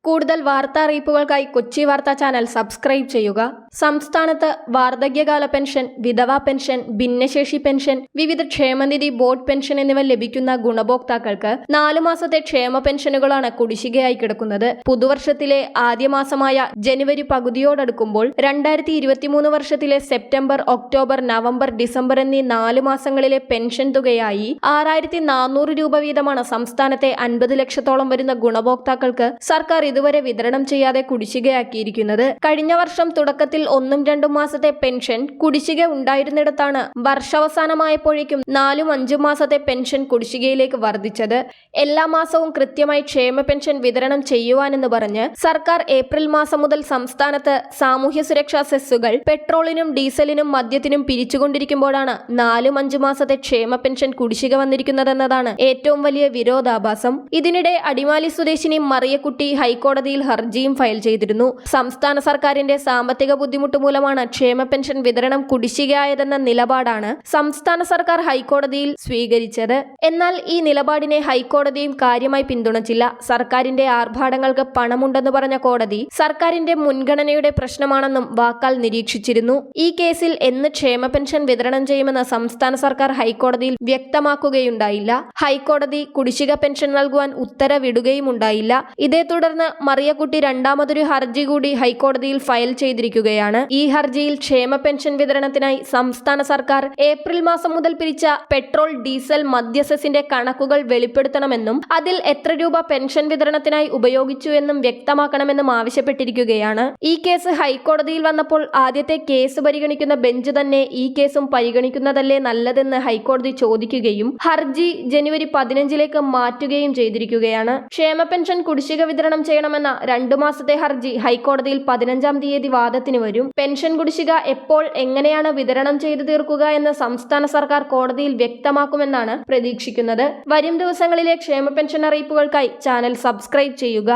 കൂടുതൽ വാർത്താ അറിയിപ്പുകൾക്കായി കൊച്ചി വാർത്താ ചാനൽ സബ്സ്ക്രൈബ് ചെയ്യുക. സംസ്ഥാനത്ത് വാർദ്ധക്യകാല പെൻഷൻ, വിധവാ പെൻഷൻ, ഭിന്നശേഷി പെൻഷൻ, വിവിധ ക്ഷേമനിധി, ബോർഡ് പെൻഷൻ എന്നിവ ലഭിക്കുന്ന ഗുണഭോക്താക്കൾക്ക് 4 മാസത്തെ ക്ഷേമ പെൻഷനുകളാണ് കുടിശ്ശികയായി കിടക്കുന്നത്. പുതുവർഷത്തിലെ ആദ്യ മാസമായ ജനുവരി പകുതിയോടടുക്കുമ്പോൾ 2023 വർഷത്തിലെ സെപ്റ്റംബർ, ഒക്ടോബർ, നവംബർ, ഡിസംബർ എന്നീ 4 മാസങ്ങളിലെ പെൻഷൻ തുകയായി 6400 രൂപ വീതമാണ് സംസ്ഥാനത്തെ 50 ലക്ഷത്തോളം വരുന്ന ഗുണഭോക്താക്കൾക്ക് സർക്കാർ ഇതുവരെ വിതരണം ചെയ്യാതെ കുടിശ്ശികയാക്കിയിരിക്കുന്നത്. കഴിഞ്ഞ വർഷം തുടക്കത്തിൽ 1-2 മാസത്തെ പെൻഷൻ കുടിശ്ശിക ഉണ്ടായിരുന്നിടത്താണ് വർഷാവസാനമായപ്പോഴേക്കും 4-5 മാസത്തെ പെൻഷൻ കുടിശ്ശികയിലേക്ക് വർദ്ധിച്ചത്. എല്ലാ മാസവും കൃത്യമായി ക്ഷേമ പെൻഷൻ വിതരണം ചെയ്യുവാനെന്ന് പറഞ്ഞ് സർക്കാർ ഏപ്രിൽ മാസം മുതൽ സംസ്ഥാനത്ത് സാമൂഹ്യ സുരക്ഷാ സെസ്സുകൾ പെട്രോളിനും ഡീസലിനും മദ്യത്തിനും പിരിച്ചുകൊണ്ടിരിക്കുമ്പോഴാണ് 4-5 മാസത്തെ ക്ഷേമ പെൻഷൻ കുടിശ്ശിക വന്നിരിക്കുന്നതെന്നതാണ് ഏറ്റവും വലിയ വിരോധാഭാസം. ഇതിനിടെ അടിമാലി സ്വദേശിനി മറിയക്കുട്ടി ഹൈക്കോടതിയിൽ ഹർജിയും ഫയൽ ചെയ്തിരുന്നു. സംസ്ഥാന സർക്കാരിന്റെ സാമ്പത്തിക ബുദ്ധിമുട്ട് മൂലമാണ് ക്ഷേമ പെൻഷൻ വിതരണം കുടിശ്ശികയായതെന്ന നിലപാടാണ് സംസ്ഥാന സർക്കാർ ഹൈക്കോടതിയിൽ സ്വീകരിച്ചത്. എന്നാൽ ഈ നിലപാടിനെ ഹൈക്കോടതിയും കാര്യമായി പിന്തുണച്ചില്ല. സർക്കാരിന്റെ ആർഭാടങ്ങൾക്ക് പണമുണ്ടെന്ന് പറഞ്ഞ കോടതി സർക്കാരിന്റെ മുൻഗണനയുടെ പ്രശ്നമാണെന്നും വാക്കാൽ നിരീക്ഷിച്ചിരുന്നു. ഈ കേസിൽ എന്ന് ക്ഷേമ പെൻഷൻ വിതരണം ചെയ്യുമെന്ന് സംസ്ഥാന സർക്കാർ ഹൈക്കോടതിയിൽ വ്യക്തമാക്കുകയുണ്ടായില്ല. ഹൈക്കോടതി കുടിശ്ശിക പെൻഷൻ നൽകുവാൻ ഉത്തരവിടുകയുമുണ്ടായില്ല. ഇതേ തുടർന്ന് മറിയക്കുട്ടി രണ്ടാമതൊരു ഹർജി കൂടി ഹൈക്കോടതിയിൽ ഫയൽ ചെയ്തിരിക്കുകയാണ്. ഈ ഹർജിയിൽ ക്ഷേമ പെൻഷൻ വിതരണത്തിനായി സംസ്ഥാന സർക്കാർ ഏപ്രിൽ മാസം മുതൽ പിരിച്ച പെട്രോൾ, ഡീസൽ, മദ്യ സെസിന്റെ കണക്കുകൾ വെളിപ്പെടുത്തണമെന്നും അതിൽ എത്ര രൂപ പെൻഷൻ വിതരണത്തിനായി ഉപയോഗിച്ചു എന്നും വ്യക്തമാക്കണമെന്നും ആവശ്യപ്പെട്ടിരിക്കുകയാണ്. ഈ കേസ് ഹൈക്കോടതിയിൽ വന്നപ്പോൾ ആദ്യത്തെ കേസ് പരിഗണിക്കുന്ന ബെഞ്ച് തന്നെ ഈ കേസും പരിഗണിക്കുന്നതല്ലേ നല്ലതെന്ന് ഹൈക്കോടതി ചോദിക്കുകയും ഹർജി ജനുവരി 15 മാറ്റുകയും ചെയ്തിരിക്കുകയാണ്. ക്ഷേമ പെൻഷൻ കുടിശ്ശിക വിതരണം ചെയ്യണമെന്ന 2 മാസത്തെ ഹർജി ഹൈക്കോടതിയിൽ 15-ാം തീയതി വാദത്തിന് വരും. പെൻഷൻ കുടിശ്ശിക എപ്പോൾ, എങ്ങനെയാണ് വിതരണം ചെയ്തു തീർക്കുക എന്ന് സംസ്ഥാന സർക്കാർ കോടതിയിൽ വ്യക്തമാക്കുമെന്നാണ് പ്രതീക്ഷിക്കുന്നത്. വരും ദിവസങ്ങളിലെ ക്ഷേമ പെൻഷൻ അറിയിപ്പുകൾക്കായി ചാനൽ സബ്സ്ക്രൈബ് ചെയ്യുക.